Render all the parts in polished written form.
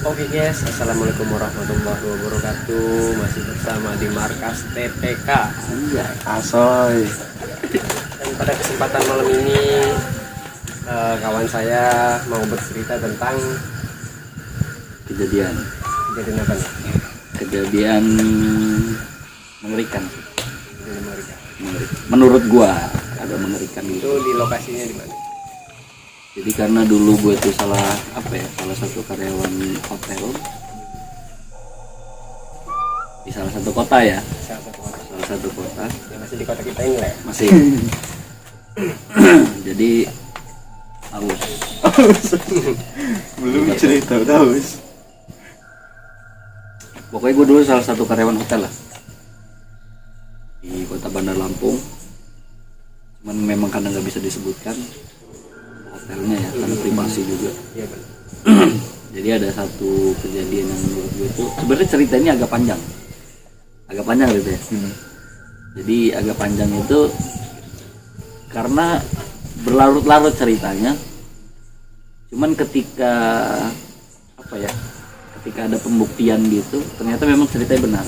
Oke guys, assalamualaikum warahmatullahi wabarakatuh. Masih bersama di markas TPK. Iya, asoy. Dan pada kesempatan malam ini kawan saya mau bercerita tentang Kejadian apa nih? Kejadian mengerikan. Kejadian mengerikan. Menurut gua agak mengerikan Itu gitu. di lokasinya di mana? Jadi karena dulu gue tuh salah satu karyawan hotel di salah satu kota ya. Salah satu kota. Yang masih di kota kita ini lah. Masih. Jadi haus. Belum cerita udah haus. Pokoknya gue dulu salah satu karyawan hotel lah di kota Bandar Lampung. Cuman memang karena nggak bisa disebutkan hotelnya ya, karena privasi juga. Iya benar. Jadi ada satu kejadian yang menurut gue itu sebenarnya ceritanya agak panjang gitu ya. Jadi agak panjang itu karena berlarut-larut ceritanya. Cuman ketika ketika ada pembuktian gitu, ternyata memang ceritanya benar.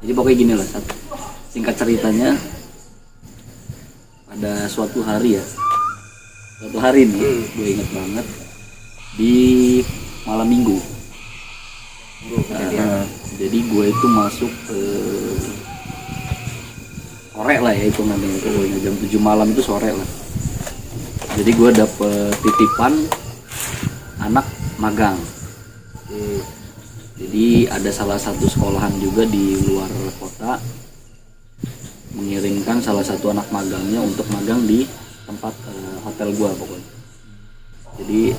Jadi pokoknya gini lah, singkat ceritanya, pada suatu hari nih, gue inget banget di malam minggu. Jadi gue itu masuk ke sore lah ya, itu namanya pokoknya jam 7 malam itu sore lah. Jadi gue dapet titipan anak magang. Jadi ada salah satu sekolahan juga di luar kota mengirimkan salah satu anak magangnya untuk magang di tempat hotel gua pokoknya. Jadi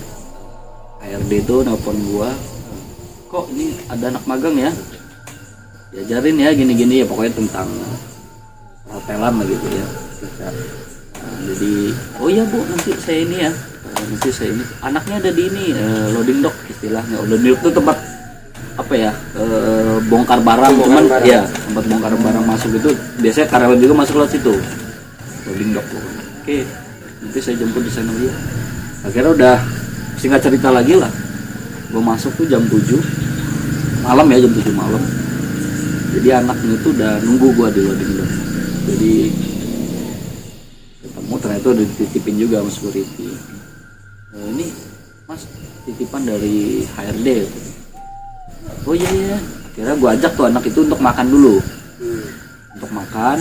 HRD itu nelpon gua, kok ini ada anak magang ya, diajarin ya gini-gini ya, pokoknya tentang hotelan lah gitu ya. Nah, jadi oh iya bu, nanti saya ini anaknya ada di ini, loading dock istilahnya. Loading dock itu tempat bongkar barang, cuman barang. Ya tempat bongkar barang masuk itu biasanya karyawan juga masuk lewat situ, loading dock. Oke, nanti saya jemput di sana ya. Akhirnya udah, singkat cerita lagi lah, gue masuk tuh jam 7 malam ya, jam 7 malam. Jadi anaknya itu udah nunggu gue di loading dock. Jadi ketemu, ternyata udah dititipin juga sama security. Ini mas, titipan dari HRD. Oh iya. Akhirnya gue ajak tuh anak itu untuk makan dulu. Untuk makan.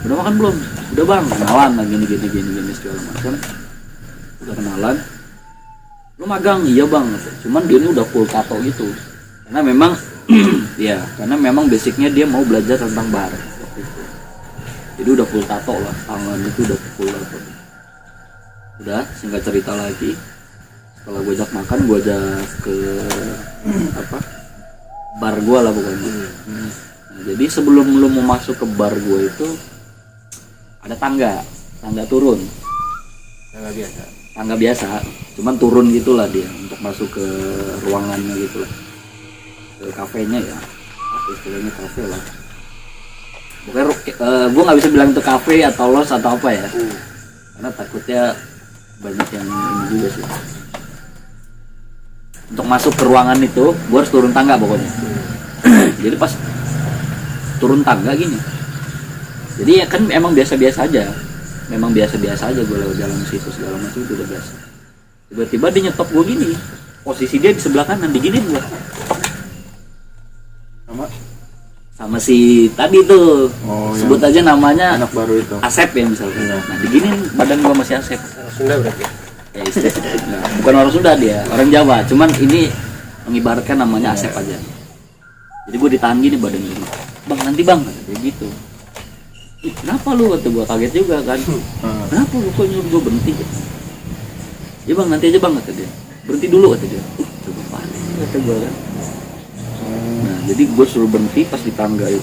Udah makan belum? Udah bang, kenalan lah gini segala macam. Udah kenalan. Lu magang? Iya bang. Cuman dia ini udah full tato gitu. Karena memang karena memang basicnya dia mau belajar tentang bar. Jadi udah full tato lah, tangan itu udah full tato. Udah, singkat cerita lagi, setelah gue ajak makan, gue ajak ke bar gue lah pokoknya. Nah, jadi sebelum lu mau masuk ke bar gue itu ada tangga turun. Tangga biasa, cuman turun gitulah dia untuk masuk ke ruangannya gitulah, ke kafenya ya, istilahnya kafe lah. Pokoknya gue nggak bisa bilang itu kafe atau los atau apa ya, karena takutnya banyak yang ini juga sih. Untuk masuk ke ruangan itu gue harus turun tangga pokoknya. Jadi pas turun tangga gini, jadi ya kan emang biasa-biasa aja gue lewat jalan situ segala macam itu udah biasa. Tiba-tiba dia nyetop gue gini, posisi dia di sebelah kanan, diginin gue sama si tadi tuh, sebut aja namanya anak baru itu, Asep ya misalnya. Nah diginin badan gua masih Asep. Sunda berarti. Ya nah, bukan orang Sunda, dia orang Jawa, cuman ini mengibaratkan namanya Asep aja. Jadi gue ditahan gini badan gini, bang nanti bang, kayak gitu. Kenapa lu, kata gue, kaget juga kan. Kenapa lu kok nyuruh gue berhenti? Ya bang nanti aja bang, kata dia. Berhenti dulu, kata dia. Coba panik, kata gue kan. Nah jadi gue suruh berhenti pas di tangga itu.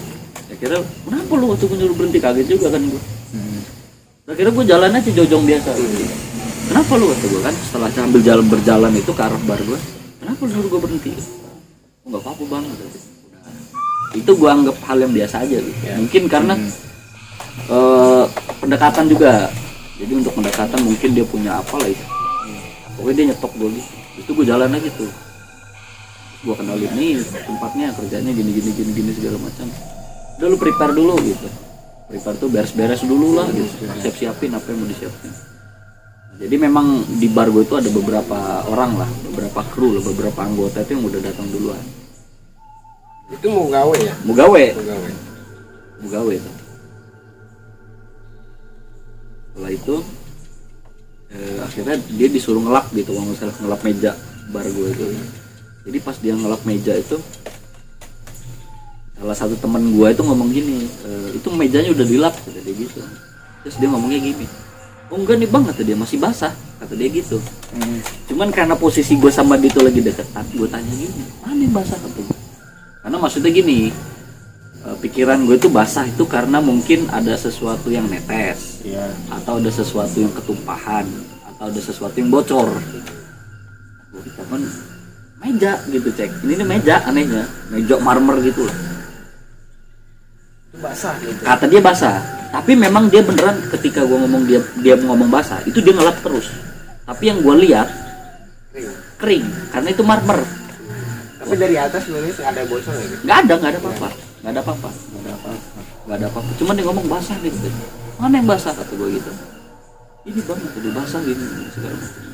Akhirnya kenapa lu waktu gue nyuruh berhenti, kaget juga kan gue. Akhirnya gue jalan aja jojong biasa. Kenapa lu, kata gue kan, setelah sambil berjalan itu ke arah bar gue, kenapa lu suruh gue berhenti? Oh nggak apa-apa bang, kata dia. Itu gue anggap hal yang biasa aja gitu. Mungkin karena pendekatan juga, jadi untuk pendekatan mungkin dia punya apa lah itu. Pokoknya dia nyetok gue gitu, itu gue jalan aja tuh. gua kenalin nih tempatnya, kerjanya gini segala macam. Udah lu prepare dulu gitu. Prepare tuh beres-beres dulu lah gitu. Siap-siapin apa yang mau disiapin. Jadi memang di bar gue itu ada beberapa orang lah, beberapa kru lah, beberapa anggota itu yang udah datang duluan. Itu mau gawe ya? Mau gawe itu. Setelah itu akhirnya dia disuruh ngelap gitu, kalau misalnya ngelap meja bar gue itu. Jadi pas dia ngelap meja itu, salah satu teman gue itu ngomong gini, itu mejanya udah dilap kata dia gitu. Terus dia ngomongnya gini, oh enggak nih bang, kata dia, masih basah, kata dia gitu. Cuman karena posisi gue sama dia itu lagi deketan, gue tanya gini, mana yang basah, kata gue. Karena maksudnya gini, pikiran gue itu basah itu karena mungkin ada sesuatu yang netes, atau ada sesuatu yang ketumpahan, atau ada sesuatu yang bocor. Gue kan meja gitu, cek, ini nih meja, anehnya meja marmer gitu loh. Itu basah gitu. Kata dia basah, tapi memang dia beneran ketika gue ngomong dia ngomong basah itu dia ngelap terus. Tapi yang gue lihat kering karena itu marmer. Tapi dari atas sebenarnya ada bocor nggak gitu? Nggak ada apa-apa. Cuman dia ngomong basah gitu. Mana yang basah, kata gue gitu. Ini bang, kata dia basah gini segala macam.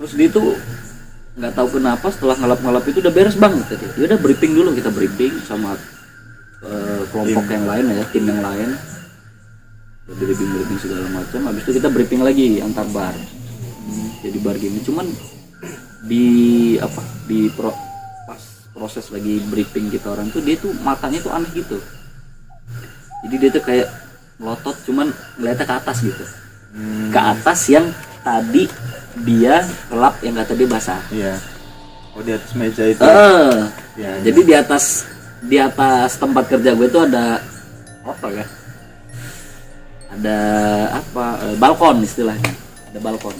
Terus dia tuh nggak tahu kenapa setelah ngelap itu udah beres bang, kata dia. Dia udah briefing dulu, kita briefing sama kelompok yang lain ya, tim yang lain. Briefing segala macam. Habis itu kita briefing lagi antar bar. Jadi bar gini, cuman pas proses lagi briefing kita orang tuh, dia tuh matanya tuh aneh gitu. Jadi dia tuh kayak melotot, cuman ngeliatnya ke atas gitu. Ke atas yang tadi dia gelap, yang kata dia basah. Iya. Oh, di atas meja itu. Ya, jadi di atas tempat kerja gue itu ada apa ya? Ada apa? Balkon istilahnya. Ada balkon.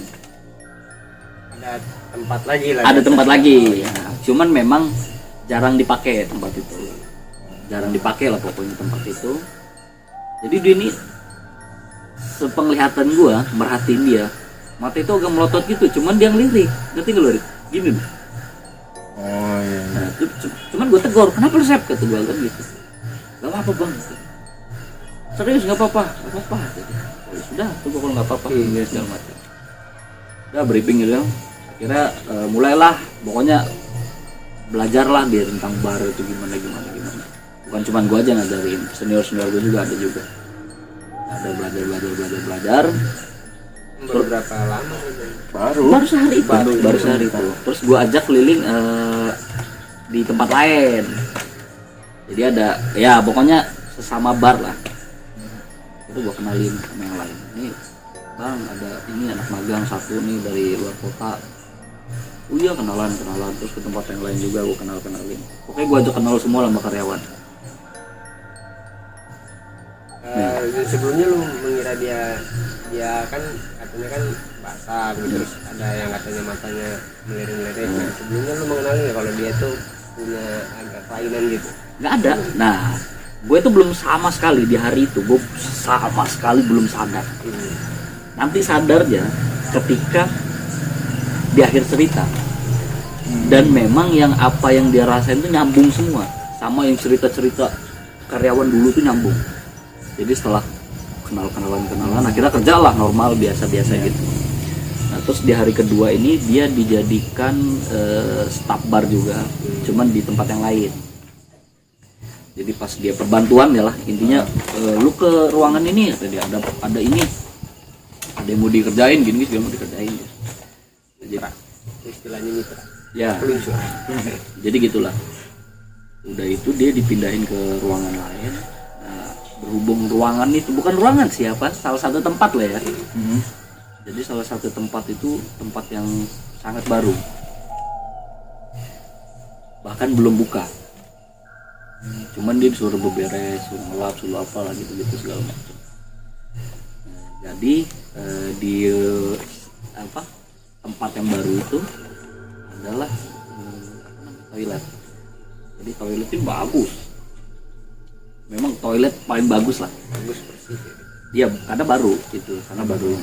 Ada tempat lagi lah. Ada tempat lagi. Ya, cuman memang jarang dipakai tempat itu. Jarang dipakai lah pokoknya tempat itu. Jadi dia ini sepenglihatan gue merhatiin dia, mata itu agak melotot gitu, cuman dia ngelirik, ngerti nggak lu, gini. Oh iya. Nah, cuman gue tegur, kenapa lu Sep, kata gue kan gitu. Gak apa-apa bang, serius nggak apa-apa. Oh, ya sudah, tunggu kalau nggak apa-apa, segala macam. Udah briefing gitu, akhirnya mulailah, pokoknya belajarlah dia tentang bar itu gimana. Bukan cuman gue aja ngajarin, senior gue juga ada juga. Ada belajar. Baru berapa lama itu? Baru sehari itu. Terus gue ajak keliling di tempat lain. Jadi ada, ya pokoknya sesama bar lah. Itu gue kenalin sama yang lain. Ini bang, ada ini anak magang satu nih dari luar kota. Oh iya, kenalan. Terus ke tempat yang lain juga gue kenalin. Pokoknya gue ajak kenal semua lah sama karyawan. Sebelumnya lu mengira dia kan katanya kan basah gitu, terus ada yang katanya matanya melirik-lirik. Nah, sebelumnya lu mengenali nggak kalau dia tuh punya agak kelainan gitu? Nggak ada. Nah, gue tuh belum sama sekali di hari itu, gue sama sekali belum sadar. Nanti sadarnya ketika di akhir cerita. Dan memang yang apa yang dia rasain tuh nyambung semua sama yang cerita-cerita karyawan dulu tuh nyambung. Jadi setelah kenalan akhirnya kerja lah normal biasa-biasa gitu. Nah, terus di hari kedua ini dia dijadikan staff bar juga, cuman di tempat yang lain. Jadi pas dia perbantuan ya lah intinya, lu ke ruangan ini, ada ini, ada yang mau dikerjain gini segala mau dikerjain. Jadi Istilahnya mitra. ya, jadi gitulah. Udah itu dia dipindahin ke ruangan lain. Berhubung ruangan itu bukan ruangan siapa, salah satu tempat lah ya. Jadi salah satu tempat itu tempat yang sangat baru, bahkan belum buka. Cuman dia disuruh beberes, suruh ngelap, suruh apa lah gitu segala macam. Jadi di tempat yang baru itu adalah toilet. Jadi toilet itu bagus. Memang toilet paling bagus lah. Bagus bersih. Iya, karena baru gitu, karena baru.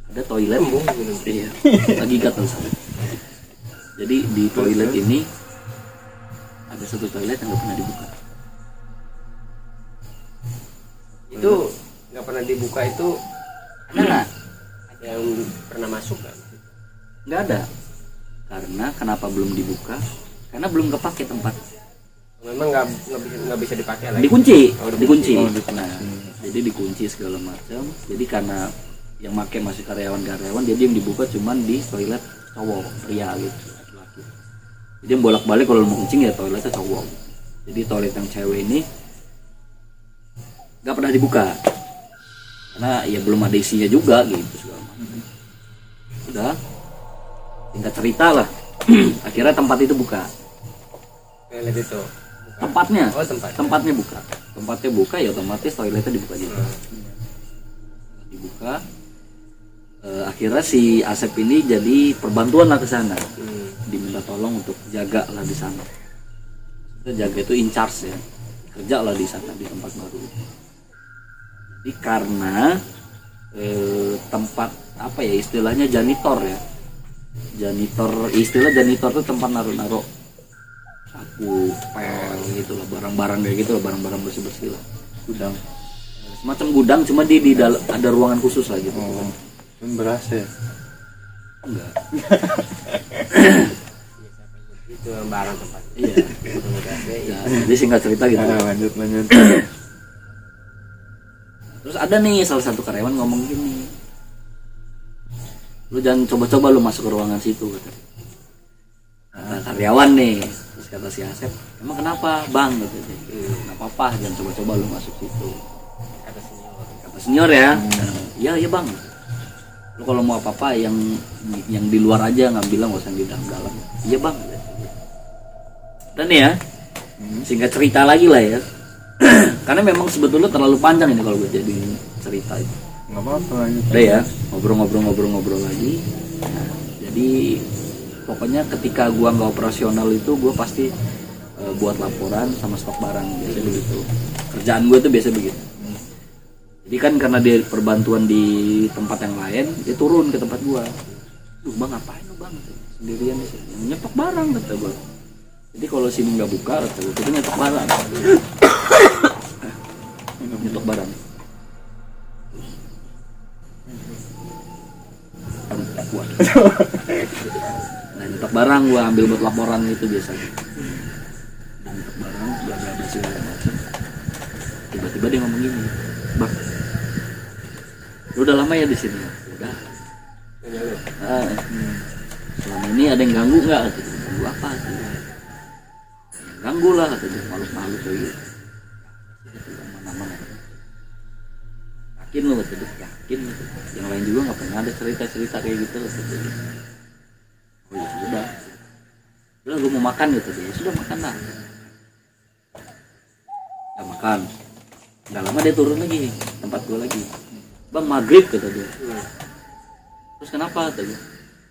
ada toilet. Embung gitu. Iya, lagi gatal sampai. Jadi di toilet ini ada satu toilet yang nggak pernah dibuka. Itu nggak pernah dibuka itu Ada nggak? ada yang pernah masuk kan? Nggak ada. Karena kenapa belum dibuka? Karena belum kepake tempat. Memang nggak bisa dipakai lagi. Dikunci, Oh, dikunci. Oh, dikunci. Nah, jadi dikunci segala macam. Jadi karena yang make masih karyawan-karyawan, jadi yang dibuka cuman di toilet cowok, pria gitu, laki. Jadi yang bolak-balik kalau mau kencing ya toiletnya cowok. Jadi toilet yang cewek ini nggak pernah dibuka karena ya belum ada isinya juga gitu segala macam. Udah, singkat cerita lah. Akhirnya tempat itu buka. Toilet itu. Tempatnya, Oh, tempat. tempatnya buka ya otomatis toiletnya dibuka juga. Dibuka. Akhirnya si Asep ini jadi perbantuan lah ke sana. Diminta tolong untuk jaga lah di sana. Jaga itu in charge ya, kerja lah di sana di tempat baru. Jadi karena tempat apa ya istilahnya janitor ya, istilah janitor itu tempat naruh sapu, pel gitu lah, barang-barang kayak gitu lah, barang-barang bersih lah, Gudang. semacam gudang, cuma di dalam ada ruangan khusus lah gitu. Oh, kan berasa ya. Enggak. Itu barang tempat. Iya. Iya. Ya, jadi singkat cerita gitu. Lanjut. Terus ada nih salah satu karyawan ngomong gini, lu jangan coba-coba lu masuk ke ruangan situ kata. Nah, karyawan nih, terus kata si Asep, emang kenapa bang gitu dia. Nggak apa-apa, jangan coba-coba lu masuk situ. Kata senior ya, iya bang. Lu kalau mau apa-apa yang di luar aja, nggak bilang nggak usah di dalam. Iya bang. Dan ya, singkat cerita lagi lah ya. Karena memang sebetulnya terlalu panjang ini kalau gue jadi cerita itu. Nggak apa-apa lanjut. Udah ya, ngobrol lagi. Nah, jadi pokoknya ketika gua nggak operasional itu gua pasti buat laporan sama stok barang, biasa begitu. Kerjaan gue tuh biasa begitu. Jadi kan karena dia perbantuan di tempat yang lain, dia turun ke tempat gua. Duh bang, ngapain lu bang? Sendirian di sini. Nyetok barang kata gua. Jadi kalau sini nggak buka, kata gua, kita nyetok barang. Nyetok barang. Nah, nyetok barang gua ambil buat laporan itu biasanya. Nyetok barang, bla segala macam. Tiba-tiba dia ngomong gini, bang, lu udah lama ya di sini? Udah. Selama ini ada yang ganggu nggak? Ganggu apa? Ganggu lah, kata dia, makhluk-makhluk kayak gitu. Mana-mana. Yakin lu, kata dia, yakin. Yang lain juga nggak pernah ada cerita-cerita kayak gitu, kata dia. Oh ya sudah. Udah, gue mau makan gitu dia. Sudah makan lah. Udah makan. Nggak lama dia turun lagi, tempat gue lagi. Bang, maghrib kata dia. Terus kenapa kata dia?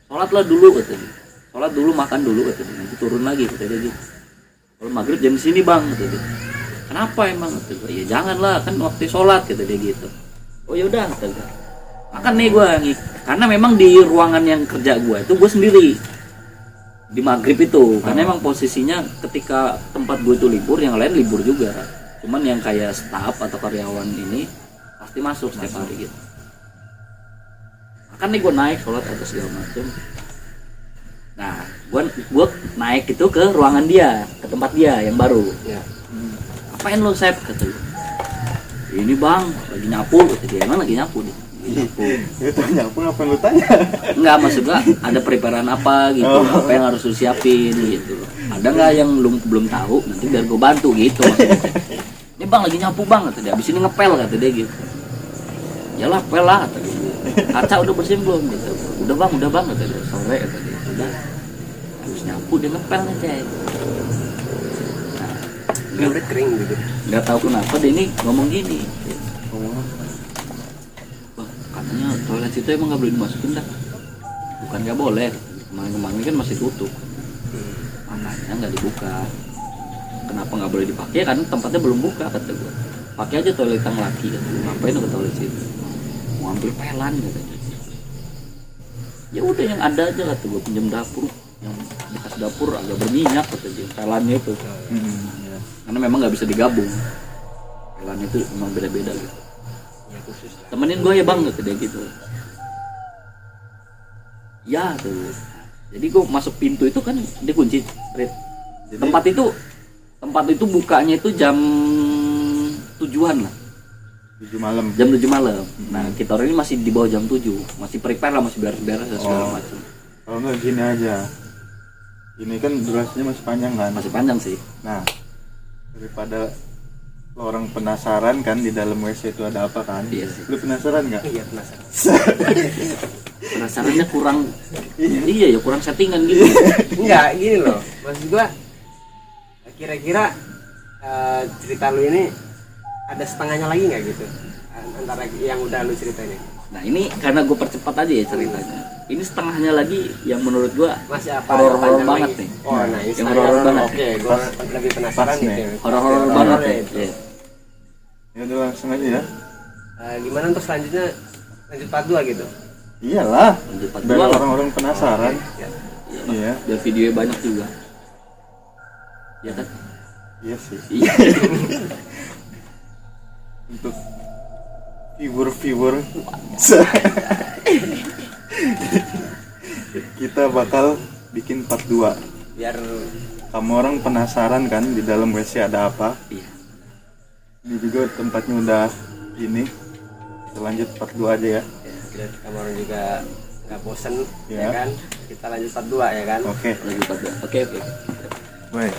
Sholatlah dulu kata dia. Sholat dulu, makan dulu kata dia. Nanti turun lagi kata dia gitu. Kalau maghrib jam sini bang kata dia. Kenapa emang kata gue? Ya janganlah, kan waktu sholat kata dia gitu. Oh yaudah kata gue. Makan nih gue, karena memang di ruangan yang kerja gue itu gue sendiri di maghrib itu, karena emang posisinya ketika tempat gue itu libur, yang lain libur juga. Cuman yang kayak staff atau karyawan ini pasti masuk setiap hari gitu. Makan nih gue naik sholat atau segala macam. Nah, gue naik itu ke ruangan dia, ke tempat dia yang baru. Ya. Apain lo Sep kata gue. Ini bang lagi nyapu kata dia. Emang lagi nyapu nih. Nyapu. Itu nyapu ngapain lu tanya? Enggak, maksud gua ada preparean apa gitu, apa yang harus lu siapin gitu. Ada nggak yang belum tahu, nanti biar gue bantu gitu maksudnya. Ini bang lagi nyapu bang kata dia, abis ini ngepel kata dia gitu. Yalah pel lah kata dia. Kaca udah bersih belum gitu. Udah bang kata dia, sore kata dia. Udah habis nyapu dia ngepel nih cek. Udah kering gitu. Nggak tahu kenapa dia ini ngomong gini. Oh, Bang, katanya toilet situ emang nggak boleh dimasukin dah. Bukan nggak boleh, kemarin kan masih tutup. Makanya nggak dibuka. Kenapa nggak boleh dipakai? Karena tempatnya belum buka kata gue. Pakai aja toilet yang laki kata gue. Ngapain ke toilet situ? Mau ambil pelan kata dia. Ya udah yang ada aja kata gue, pinjam dapur yang bekas dapur agak berminyak kata dia, pelannya itu. Ya. Karena memang nggak bisa digabung, pelan itu memang beda-beda gitu. Ya khusus lah. Temenin gue ya bang kata dia gitu. Ya tuh. Jadi gue masuk pintu itu kan dia kunci. Jadi- Tempat itu bukanya itu jam 7-an lah. 7 malam. Jam 7 malam. Nah, kita orang ini masih di bawah jam 7. Masih prepare lah, masih beres-beres dan segala Oh. macam. Kalau nggak gini aja. Ini kan durasinya masih panjang kan. Masih panjang sih. Nah, daripada lo orang penasaran kan di dalam WC itu ada apa kan? Iya sih. Lu penasaran nggak? Iya penasaran. Penasarannya kurang iya ya, kurang settingan gitu. Enggak, gini loh. Maksud gua kira-kira cerita lu ini ada setengahnya lagi nggak gitu? Antara yang udah lu ceritain ini. Nah, ini karena gue percepat aja ya ceritanya. Ini setengahnya lagi yang menurut gue Masih apa? horor-horor panjang banget lagi? nih. Oh, nah ini Yang setengahnya horor horor. banget. Oke, gua lebih penasaran pas gitu. nih. ya. Horor-horor Horor banget ya ya. itu. Iya. Ya udah langsung aja ya. Gimana untuk selanjutnya lanjut part 2 gitu? Iyalah. Lanjut part Biar dua lah. orang-orang penasaran. Ya. Iya. Biar videonya banyak juga. Ya kan? Iya sih. Iya. Untuk viewer kita bakal bikin part 2. Biar Kamu orang penasaran kan di dalam WC ada apa? Iya. Ini juga tempatnya udah ini. Kita lanjut part 2 aja ya. biar kamu orang juga nggak bosen Ya. ya kan? Kita lanjut part 2 ya kan? Oke. Lanjut part dua. Oke. Baik.